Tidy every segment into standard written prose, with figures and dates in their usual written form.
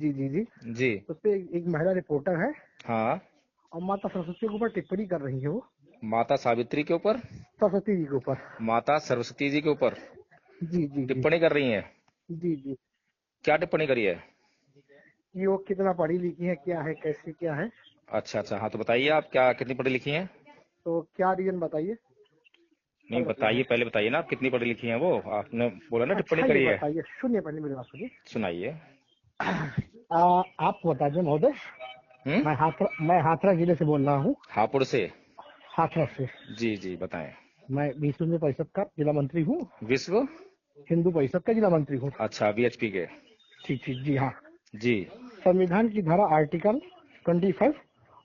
जी जी जी। जी। उस पे एक महिला रिपोर्टर है हाँ। और माता सरस्वती के ऊपर टिप्पणी कर रही है वो। माता सावित्री के ऊपर? सरस्वती जी के ऊपर। माता सरस्वती जी के ऊपर जी जी जी। टिप्पणी कर रही हैं? जी जी। क्या टिप्पणी करी है? कि वो कितना पढ़ी लिखी है, क्या है, कैसे क्या है। अच्छा अच्छा, हाँ तो बताइए आप क्या कितनी पढ़ी लिखी हैं? तो क्या रीजन बताइए। नहीं पहले बताइए। बताइए, पहले बताइए ना आप कितनी पढ़ी लिखी हैं। वो आपने बोला ना टिप्पणी अच्छा ये करी है। बताइए, सुनिए पहले मेरी बात सुनिए। सुनाइए। आप बता दें महोदय। हम्म। मैं हाथरस जिले से बोल रहा हूँ। हापुड़ से? हाथरस से। जी जी बताएं। मैं विश्व हिंदू परिषद का जिला मंत्री हूँ। विश्व हिंदू परिषद का जिला मंत्री हूँ। अच्छा, वीएचपी के? ठीक ठीक जी हाँ। जी। संविधान की धारा आर्टिकल 25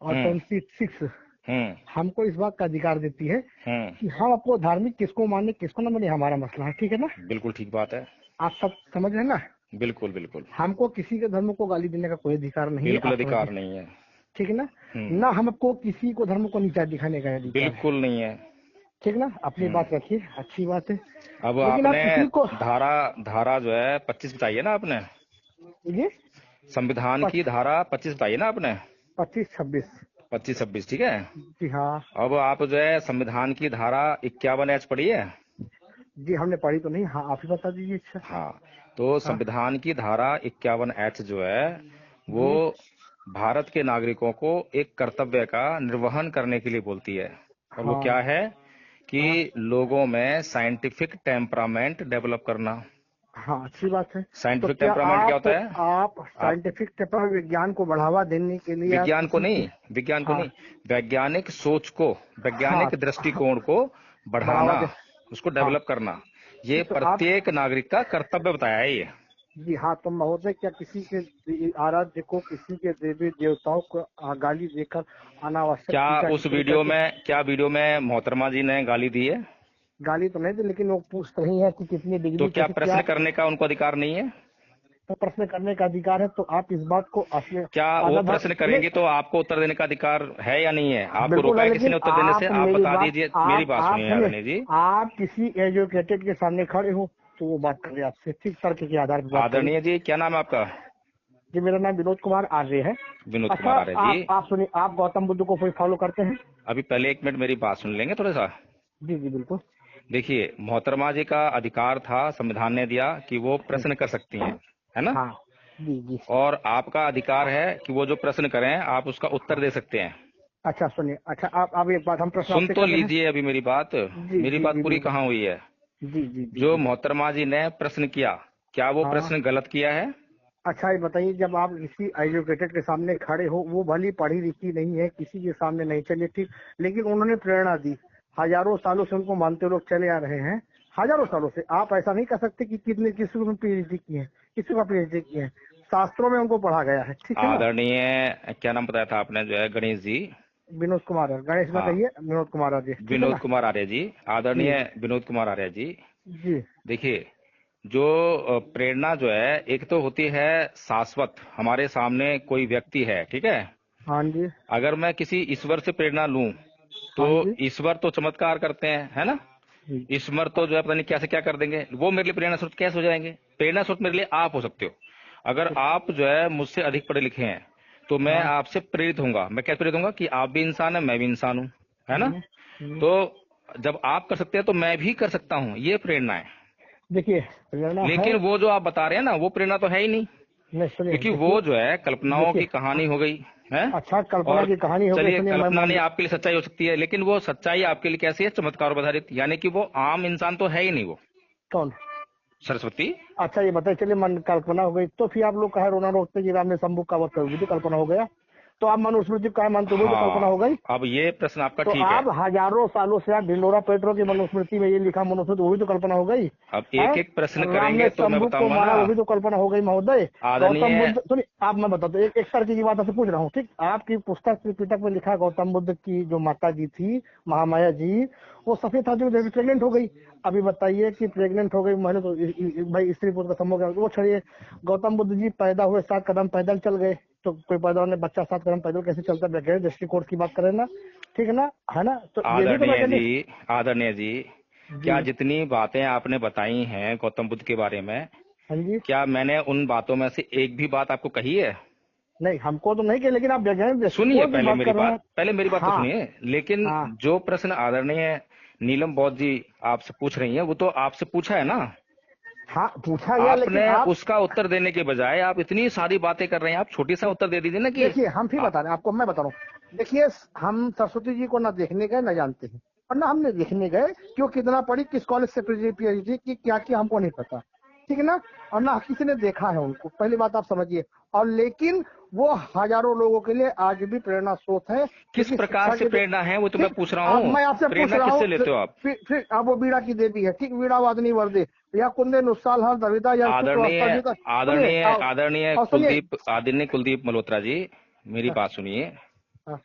और हम्म 26 हम्म हमको इस बात का अधिकार देती है हम्म। कि हम आपको धार्मिक किसको माने किसको न माने हमारा मसला है, ठीक है ना। बिल्कुल ठीक बात है। आप सब समझ रहे हैं ना। बिल्कुल बिल्कुल। हमको किसी के धर्म को गाली देने का कोई अधिकार नहीं है, बिल्कुल आप समझिए। अधिकार नहीं है। ठीक है ना। ना हम्म। हमको किसी को धर्म को नीचा दिखाने का अधिकार है। बिल्कुल नहीं है। ठीक ना, अपनी बात हम्म। रखिए, अच्छी बात है। अब लेकिन आपने आप किसी को धारा धारा जो है 25 बताई है ना आपने? ये संविधान की धारा 25 बताई है ना आपने? 25-26। 25-26 ठीक है। जी हाँ। अब आप जो है संविधान की धारा 51 एच पढ़ी है? जी हमने पढ़ी तो नहीं, हाँ आप ही बता दीजिए। अच्छा। हाँ। तो हाँ संविधान की धारा 51 एच जो है वो जी भारत के नागरिकों को एक कर्तव्य का निर्वहन करने के लिए बोलती है। और वो हाँ क्या है हाँ कि लोगों में साइंटिफिक टेम्परामेंट डेवलप करना। हाँ अच्छी बात है। तो साइंटिफिक क्या टेम्परामेंट क्या होता है? आप आप साइंटिफिक पेपर विज्ञान को बढ़ावा देने के लिए आप विज्ञान को किसी के। नहीं, विज्ञान को हाँ नहीं, वैज्ञानिक सोच को, हाँ वैज्ञानिक हाँ, दृष्टिकोण को बढ़ावा बढ़ाना, दे। उसको हाँ डेवलप करना, ये तो आप। प्रत्येक नागरिक का कर्तव्य बताया है ये। जी हाँ, तो महोदय क्या किसी के आराध्य को, किसी के देवी देवताओं को गाली देकर अनावश्यक क्या टीका उस टिप्पणी वीडियो करके। में, क्या वीडियो में मोहतरमा जी ने गाली दी है? गाली तो नहीं दी, लेकिन वो पूछ रही है कि कितनी तो डिग्री क्या कैसे क्या। प्रश्न करने का उनको अधिकार नहीं है? तो प्रश्न करने का अधिकार है, तो आप इस बात को असली क्या वो आधा प्रश्न नहीं। करेंगी तो आपको उत्तर देने का अधिकार है या नहीं है? आपको बिल्कुल रोका है, है किसी लेकिन ने उत्तर देने से? आप आप मेरी बता बात, दीजिए, मेरी बात आप सुनिए सुनिए। आदरणीय जी। आप किसी एजुकेटेड के सामने खड़े हो तो वो बात कर रहे हैं आपसे, ठीक तर्क के आधार पर बात करिए। आदरणीय जी, क्या नाम है आपका? जी मेरा नाम विनोद कुमार आर्य है। विनोद अच्छा, कुमार आर्य जी। आप सुनिए, आप गौतम बुद्ध को कोई फॉलो करते हैं। अभी पहले एक मिनट मेरी बात सुन लेंगे थोड़ा सा? जी जी बिल्कुल। देखिए, मोहतरमा जी का अधिकार था, संविधान ने दिया कि वो प्रश्न कर सकती हैं, है ना? हाँ जी जी। और आपका अधिकार है कि वो जो प्रश्न करें आप उसका उत्तर हाँ दे सकते हैं। अच्छा सुनिए, अच्छा आप अब एक बात हम प्रश्न सुन आपसे तो कर रहे हैं। लीजिए अभी मेरी बात। जी मेरी जी बात जी पूरी बिल्कुल। कहाँ हुई है? जी जी जी जो जी। मोहतरमा जी ने प्रश्न किया, क्या वो हाँ प्रश्न गलत किया है? अच्छा ये बताइए, जब आप किसी एजुकेटेड के सामने खड़े हो, वो भली पढ़ी लिखी नहीं है, किसी के सामने नहीं, चलिए ठीक, लेकिन उन्होंने प्रेरणा दी। हजारों सालों से उनको मानते लोग चले आ रहे हैं। हजारों सालों से आप ऐसा नहीं कर सकते कि कितने किसी को पीएचडी की है, किसी का पीएचडी की है। शास्त्रों में उनको पढ़ा गया है, ठीक है ना। आदरणीय, क्या नाम बताया था आपने जो है, गणेश जी? विनोद कुमार है, गणेश में हाँ, कहिए विनोद कुमार है जी, ठीक है विनोद ना। कुमार आर्य जी। जी आदरणीय विनोद कुमार आर्य जी, जी देखिए, जो प्रेरणा जो है एक तो होती है शाश्वत, हमारे सामने कोई व्यक्ति है, ठीक है? हाँ जी अगर मैं किसी ईश्वर से प्रेरणा लूं तो हाँ जी ईश्वर तो चमत्कार करते हैं, है ना? जी। ईश्वर तो जो है पता नहीं क्या से क्या कर देंगे, वो मेरे लिए प्रेरणा स्रोत कैसे हो जाएंगे? प्रेरणा स्रोत मेरे लिए आप हो सकते हो। अगर आप जो है मुझसे अधिक पढ़े लिखे हैं तो मैं हाँ आपसे प्रेरित होऊंगा। मैं क्या प्रेरित होऊंगा कि आप भी इंसान है, मैं भी इंसान हूँ, है ना? हम्म। तो जब आप कर सकते हैं तो मैं भी कर सकता हूँ, ये प्रेरणा है। देखिए प्रेरणा है। लेकिन वो जो आप बता रहे हैं ना, वो प्रेरणा तो है ही नहीं। नहीं सुनिए, क्योंकि देखिए वो जो है कल्पनाओं देखिए। की कहानी हो गई है। अच्छा कल्पना और की कहानी हो गई, चलिए, सुनिए मैं कल्पना मान। नहीं आपके लिए सच्चाई हो सकती है, लेकिन वो सच्चाई आपके लिए कैसी है? चमत्कार आधारित, यानी कि वो आम इंसान तो है ही नहीं वो। कौन। सरस्वती। अच्छा ये बताइए, चलिए मन कल्पना हो गई तो फिर आप लोग कहे रोना रोकते कि राम ने शंभू का वध कर दी, कल्पना हो गया। तो आप मनुस्मृति को कहे मानते हो, वो तो कल्पना हो हाँ, गई। अब ये प्रश्न आपका तो ठीक है। आप हजारों सालों से आप ढिंडोरा पेट्रो की मनुस्मृति में ये लिखा मनुस्मृति, वो भी तो कल्पना हो गई अब है। एक एक प्रश्न राम ने करेंगे तो मैं शंभू को बताऊंगा ना। मारा, वो भी तो कल्पना हो गई महोदय। गौतम आदरणीय, बुद्ध सुनिए, आप मैं बताता हूँ, एक तर्क की बात आपसे पूछ रहा हूँ, ठीक। आपकी पुस्तक त्रिपिटक में लिखा है गौतम बुद्ध की जो माता जी थी, महामाया जी, वो सफेद था जो प्रेग्नेंट हो गई। अभी बताइए कि प्रेग्नेंट हो गई महिला तो भाई स्त्री पुरुष का संभोग, वो छोड़िए। गौतम बुद्ध जी पैदा हुए 7 कदम पैदल चल गए, तो कोई पैदा होने बच्चा 7 कदम पैदल कैसे चलता है? वैज्ञानिक दृष्टिकोण की बात करें ना, ठीक है ना, है ना, तो ये भी तो आदरणीय जी, वैज्ञानिक। आदरणीय जी, जी क्या जितनी बातें आपने बताई हैं गौतम बुद्ध के बारे में, हाँ जी। क्या मैंने उन बातों में से एक भी बात आपको कही है? नहीं, हमको तो नहीं किया, लेकिन आप जगह सुनिए की बात कर रहे हैं। पहले मेरी बात तो हाँ सुनिए। लेकिन हाँ जो प्रश्न आदरणीय नीलम बौद्ध जी आपसे पूछ रही हैं, वो तो आपसे पूछा है ना। हाँ, पूछा गया, लेकिन आपने आप उसका उत्तर देने के बजाय आप इतनी सारी बातें कर रहे हैं, आप छोटी सा उत्तर दे दीजिए ना कि देखिए, हम फिर आ- बता रहे हैं आपको, मैं बता रहा हूँ। देखिए, हम सरस्वती जी को ना देखने गए, ना जानते हैं, और ना हमने देखने गए कि वो कितना पढ़ी, किस कॉलेज से पीएचडी की, क्या किया, हमको नहीं पता। ठीक है ना। और ना किसी ने देखा है उनको, पहली बात आप समझिए। और लेकिन वो हजारों लोगों के लिए आज भी प्रेरणा स्रोत है, किस क्योंकि प्रकार शिक्षा से के प्रेरणा है वो तो मैं ठीक। पूछ रहा अब हूँ। मैं आपसे पूछ प्रेरणा रहा हूँ, किससे लेते हो आप? फिर अब वो बीड़ा की देवी है, ठीक, बीड़ा वादनी वर्दे, या कुंदे नुस्साल हर दविता या आदरणीय सुनिए, आदरणीय आदरणीय और सुनिए। कुलदीप मल्होत्रा जी, मेरी हाँ, बात सुनिए हाँ,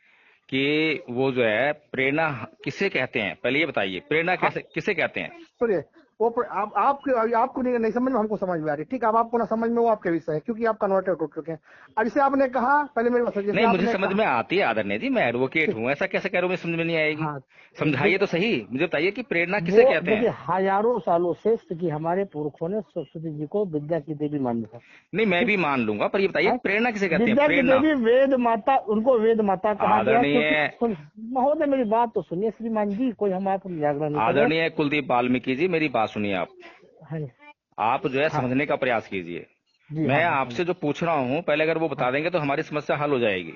कि वो जो है प्रेरणा किसे कहते हैं, पहले ये बताइए प्रेरणा हाँ, कैसे किसे कहते हैं? सुनिए। आपको नहीं समझ में, हमको समझ में आ रही है, ठीक। अब आपको ना समझ में, वो आपके विषय है, क्योंकि आप कन्वर्टेड हो चुके हैं। अब जैसे आपने कहा, पहले मेरे पास, जैसे नहीं, मुझे आपने समझ कहा। में आती है आदरणीय जी, मैं एडवोकेट ठीक। हूँ, ऐसा कैसे कह रहे हो मुझे समझ में नहीं आएगी? हाँ, समझाइए तो देखिए, सही, मुझे बताइए कि प्रेरणा किसे वो कहते देखिए, हैं? हजारों सालों से कि हमारे पुरखों ने सरस्वती जी को विद्या की देवी माना था। नहीं, मैं ठीक भी मान लूंगा, पर ये बताइए है। प्रेरणा किसे कहते हैं, विद्या की प्रेरणा? देवी वेद माता, उनको वेद माता कहा गया, क्योंकि आदरणीय महोदय मेरी बात तो सुनिए श्रीमान जी, कोई हम आप जागरण नहीं कर रहे। आदरणीय कुलदीप वाल्मीकि जी, मेरी बात सुनिए आप। हाँ आप जो है हाँ समझने का प्रयास कीजिए। जी, मैं हाँ हाँ हाँ आपसे जो पूछ रहा हूँ, पहले अगर वो हाँ। बता देंगे तो हमारी समस्या हल हो जाएगी।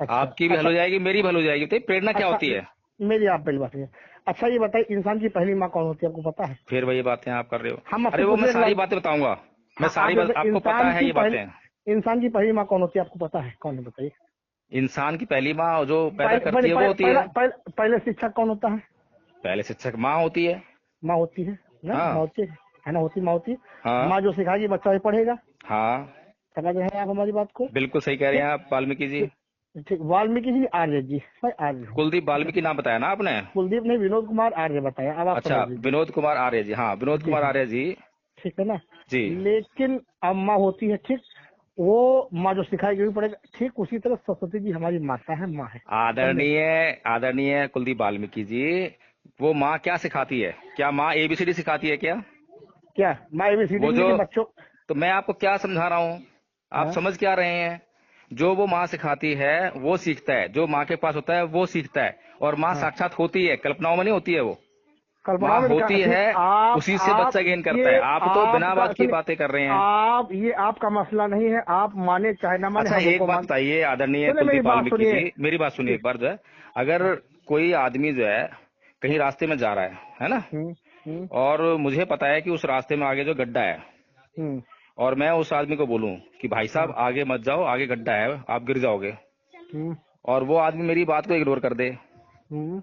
अच्छा आपकी भी हल अच्छा हो जाएगी, मेरी भी हल हो जाएगी। तो प्रेरणा क्या अच्छा। होती है? मेरी आप पहली बात है। अच्छा, ये बताइए, इंसान की पहली माँ कौन होती है, आपको पता है? फिर वही बातें आप कर रहे हो। हम आपसे अरे वो मैं पूछे एक सारी बार। बातें बताऊंगा, मैं हाँ, आप सारी ये बात, बताइए, आपको पता है ये बातें। इंसान की पहली माँ कौन होती है, आपको पता है? कौन है, बताइए। इंसान की पहली माँ जो पैदा पहले करती पहले है वो पहले होती है, पहले पहले पहले शिक्षक कौन होता है? पहले शिक्षक माँ होती है। माँ होती है ना, माँ हाँ होती है ना, होती माँ होती। हाँ माँ जो सिखाएगी, बच्चा भी पढ़ेगा। हाँ, समझ रहे हैं आप हमारी बात को? बिल्कुल सही कह रहे हैं ठीक आप वाल्मीकि जी। ठीक ठीक। वाल्मीकि जी, आर्य जी, मैं आर्य हूँ। कुलदीप ठीक है। वाल्मीकि नाम बताया ना आपने? कुलदीप ने विनोद कुमार आर्य बताया, अब आप अच्छा, समझ लीजिए। विनोद कुमार आर्य जी, हाँ विनोद जी कुमार हाँ, आर्य जी। ठीक है ना। जी। लेकिन अब माँ होती है, ठीक। वो माँ जो सिखाएगी वही पड़ेगा, ठीक। उसी तरह सरस्वती जी हमारी माता है, माँ है। समझे? आदरणीय आदरणीय कुलदीप वाल्मीकि जी, वो माँ क्या सिखाती है? क्या माँ एबीसीडी सिखाती है क्या? क्या माँ एबीसीडी वो नहीं, जो, लेकिन बच्चों। तो मैं आपको क्या समझा रहा हूँ, आप हाँ समझ क्या रहे हैं? जो वो माँ सिखाती है वो सीखता है, जो माँ के पास होता है वो सीखता है। और माँ हाँ, साक्षात होती है, कल्पनाओं में नहीं होती है वो। कल्पना माँ में होती ठीक। है, उसी से आप बच्चा गेन करता है। ये आप तो बिना आपका बात की सुनिए, बातें कर रहे हैं। आप ये आपका मसला नहीं है, आप माने चाहे ना माने, अच्छा, हम एक उनको बात मान। बताइए आदरणीय सुनिए मेरी कुलदीप बात वाल्मीकि सुनिए। जी, मेरी बात सुनिए एक ठीक। बार जो है, अगर हाँ। कोई आदमी जो है कहीं रास्ते में जा रहा है ना, हम्म हम्म और मुझे पता है कि उस रास्ते में आगे जो गड्ढा है, हम्म और मैं उस आदमी को बोलूं कि भाई साहब हाँ, आगे मत जाओ, आगे गड्ढा है, आप गिर जाओगे, हम्म और वो आदमी मेरी बात को इग्नोर कर दे, हम्म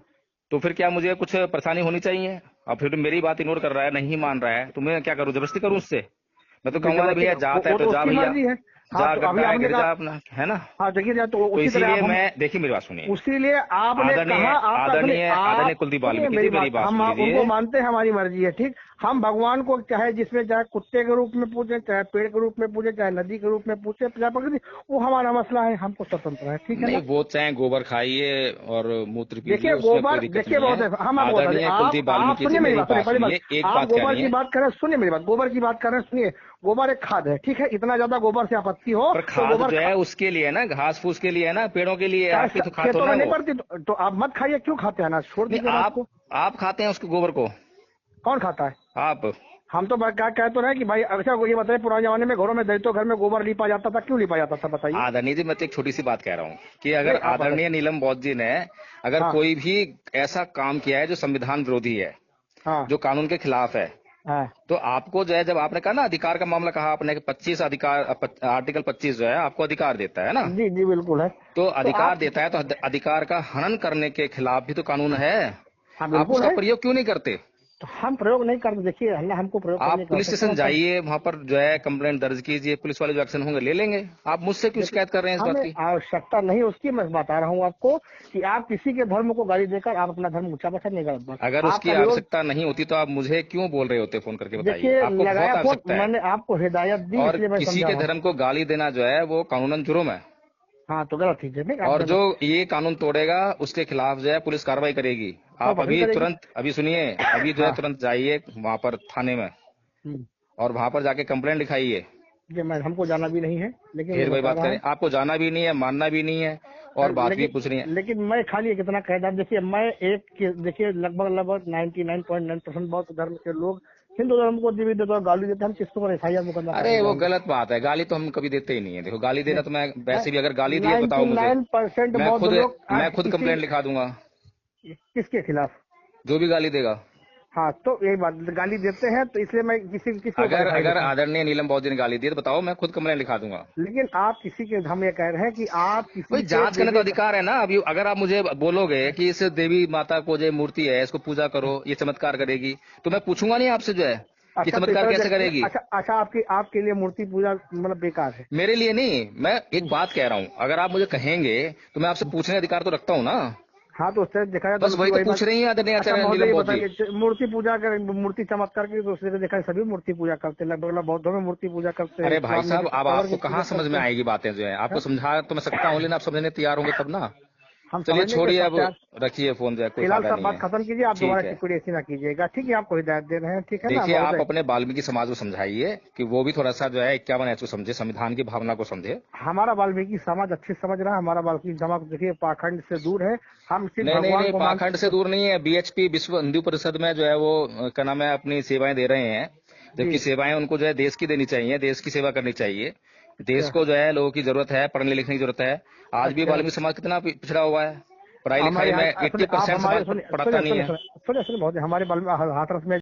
तो फिर क्या मुझे कुछ परेशानी होनी चाहिए? और फिर मेरी बात इग्नोर कर रहा है, नहीं मान रहा है, तो मैं क्या करूं, जबरदस्ती करूं उससे? मैं तो कहूंगा अरे जबरदस्ती, भैया जाता है वो तो तो जा उसकी भैया, मर्जी है। हाँ, जा तो अभी गड्ढा है आपने गिर कहा। जा अपना, है ना? हाँ, देखिए जाए, तो तो उसी तरह इसीलिए आप हम। मैं, देखिए मेरी बात सुनिए। उसीलिए आपने आदरणीय कहा, आपका सुनिए, आदरणीय आदरणीय आप कुलदीप सुनिए वाल्मीकि जी, मेरी बात सुन उनको लीजिए। मानते हैं, हमारी मर्जी है, ठीक। हम भगवान को चाहे जिसमें, चाहे कुत्ते के रूप में पूजे, चाहे पेड़ के रूप में पूजे, चाहे नदी के रूप में पूछे, चाहे प्रकृति, वो हमारा मसला है, हमको स्वतंत्र है, ठीक है नहीं, ना। वो चाहे गोबर खाइए और मूत्र पीजिए, देखिए उसमें कोई गोबर, दिक्कत देखिए नहीं बहुत है। है, हम आपको बता दें, आदरणीय कुलदीप आप वाल्मीकि जी, सुनिए मेरी मेरी बात, सुनिए बात पहली बात। सुनिए, एक आप बात कह गोबर रही की है, बात कर रहे हैं, सुनिए मेरी बात, गोबर की बात कर रहे हैं, सुनिए। गोबर एक खाद है, ठीक है। इतना ज्यादा गोबर से आपत्ति हो पर तो खाद गोबर जो है उसके लिए है ना, घास फूस के लिए है ना, पेड़ों के लिए, आपकी तो खाद तो खेतों ना में नहीं वो। पड़ती, तो आप मत खाइए, क्यों खाते हैं ना, छोड़ नहीं, दीजिए बात को। आप खाते हैं उसके गोबर को? कौन खाता है? आप? हम तो क्या कह तो रहे हैं कि भाई, अच्छा ये बताइए, पुराने जमाने में घरों में दलितों घर में गोबर लीपा जाता था, क्यों लीपा जाता था, बताइए। आदरणीय जी, मैं तो एक छोटी सी बात कह रहा हूँ कि अगर नहीं, आप बताइए। आदरणीय नीलम बौद्ध जी ने अगर हाँ कोई भी ऐसा काम किया है जो संविधान विरोधी है, हाँ जो कानून के खिलाफ है, हाँ तो आपको जो है, जब आपने कहा ना अधिकार का मामला, कहा आपने कि 25 अधिकार, आर्टिकल 25 जो है आपको अधिकार देता है ना, जी जी, बिल्कुल है। तो तो अधिकार आप। देता है, तो अधिकार का हनन करने के खिलाफ भी तो कानून है। हाँ, आप बिल्कुल उसका है। प्रयोग क्यों नहीं करते? तो हम प्रयोग नहीं करते, देखिए अल्लाह हमको प्रयोग करने आप की पुलिस आवश्यकता स्टेशन है, तब। जाइए, वहां पर जो है कंप्लेंट दर्ज कीजिए, पुलिस वाले जो एक्शन होंगे ले लेंगे। आप मुझसे क्यों देखिए, शिकायत कर रहे हैं इस बात हमें की? आवश्यकता नहीं उसकी, मैं बता रहा हूँ आपको कि आप किसी के धर्म को गाली देकर आप अपना धर्म ऊंचा बैठा नहीं, गलत बात। अगर उसकी आपका विरोध। आवश्यकता नहीं होती तो आप मुझे क्यों बोल रहे होते फोन करके, बताइए? देखिए, आपको बहुत लगाया फोन, आवश्यकता है। मैंने आपको हिदायत दी, और इसलिए मैं किसी समझा के रहा हूँ। धर्म को गाली देना जो है वो कानूनन जुर्म है। हाँ, तो गलत चीज है, नहीं आप और जो गलत। ये कानून तोड़ेगा उसके खिलाफ जो है पुलिस कार्रवाई करेगी। और आप पकड़ी अभी करेगी। तुरंत, अभी सुनिए, अभी जो है हाँ। तुरंत जाइए वहां पर थाने में, हम्म, और वहां पर जाके कंप्लेंट लिखाइए। ये मैं हमको जाना भी नहीं है, लेकिन फिर मैं वही बता बात रहा करें, हूँ। आपको जाना भी नहीं है, मानना भी नहीं है और बात भी पूछनी है। लेकिन मैं खाली कितना कहता हूँ, देखिए मैं देखिए लगभग 99.9% बौद्ध धर्म के लोग हिंदू धर्म को देवी देवता गाली देते हैं, हम किसके ऊपर FIR मुकदमा अरे कराने वो जाएंगे? गलत बात है, गाली तो हम कभी देते ही नहीं है। देखो गाली देना तो मैं वैसे भी, अगर गाली दिए बताओ मुझे, 99% बौद्ध लोग आज मैं खुद किसी कंप्लेंट लिखा दूंगा किसके खिलाफ? जो भी गाली देगा। हाँ, तो यही बात, गाली देते हैं तो इसलिए मैं किसके ऊपर अगर FIR अगर लिखाऊं? आदरणीय नीलम बौद्ध जी ने गाली दी है तो बताओ, मैं खुद कंप्लेंट लिखा दूंगा। लेकिन आप किसी के, हम ये कह रहे हैं कि आप भाई किसी के जांच करने तो अधिकार है ना। अभी अगर आप मुझे बोलोगे कि इस देवी माता को जो मूर्ति है इसको पूजा करो, ये चमत्कार करेगी, तो मैं पूछूंगा नहीं आपसे जो है कि अच्छा, तो चमत्कार कैसे करेगी। अच्छा आपके लिए मूर्ति पूजा मतलब बेकार है? मेरे लिए नहीं, मैं एक बात कह रहा हूँ, अगर आप मुझे कहेंगे तो मैं आपसे पूछने का अधिकार तो रखता हूँ ना। हाँ, तो उससे देखा जाए बस तो वही तो वही पूछ बात। रही है आदरणीय अच्छा आचार्य महोदय, नीलम ये बौद्ध जी। बताइए, मूर्ति पूजा कर, मूर्ति चमत्कार की दूसरे को देखा है, सभी मूर्ति पूजा करते हैं, लगभग बौद्धों में मूर्ति पूजा करते हैं, अरे भाई इस्लाम में भी साहब, अब कबर की आपको कहाँ पूजा समझ करते में हैं। आएगी बातें जो है, आपको हैं? समझा तो मैं सकता हूँ, लेकिन आप समझने तैयार होंगे तब ना। हम चलिए समझने के छोड़िए, सब अब तैयार। रखिए फोन जो है, कोई फिलहाल फायदा सब नहीं बात है। खत्म कीजिए, आप दोबारा ठीक है। टिप्पणी ऐसी ना कीजिएगा, ठीक है? आपको हिदायत दे रहे हैं, ठीक है ना देखिए आप महोदय? अपने वाल्मीकि समाज को समझाइए कि वो भी थोड़ा सा जो है 51 को समझे, संविधान की भावना को समझे। हमारा वाल्मीकि समाज अच्छी समझ रहा है, हमारा वाल्मीकि समाज देखिए पाखंड से दूर है, हम सिर्फ नहीं नहीं भगवान नहीं, को पाखंड से मानते। दूर नहीं है। BHP विश्व हिंदू परिषद में जो है वो क्या नाम है, अपनी सेवाएं दे रहे हैं, जी। जबकि सेवाएं उनको जो है देश की देनी चाहिए, देश की सेवा करनी चाहिए। देश अच्छा। को जो है लोगों की जरूरत है, पढ़ने लिखने की जरूरत है। आज भी अच्छा, वाल्मीकि समाज कितना पिछड़ा हुआ है, पढ़ाई हमारे लिखाई में यहाँ सुनिए, आप 80% हमारे समाज सुनिए पढ़ाता सुनिए नहीं सुनिए है। सुनिए सुनिए सुनिए महोदय, हमारे हाथरस में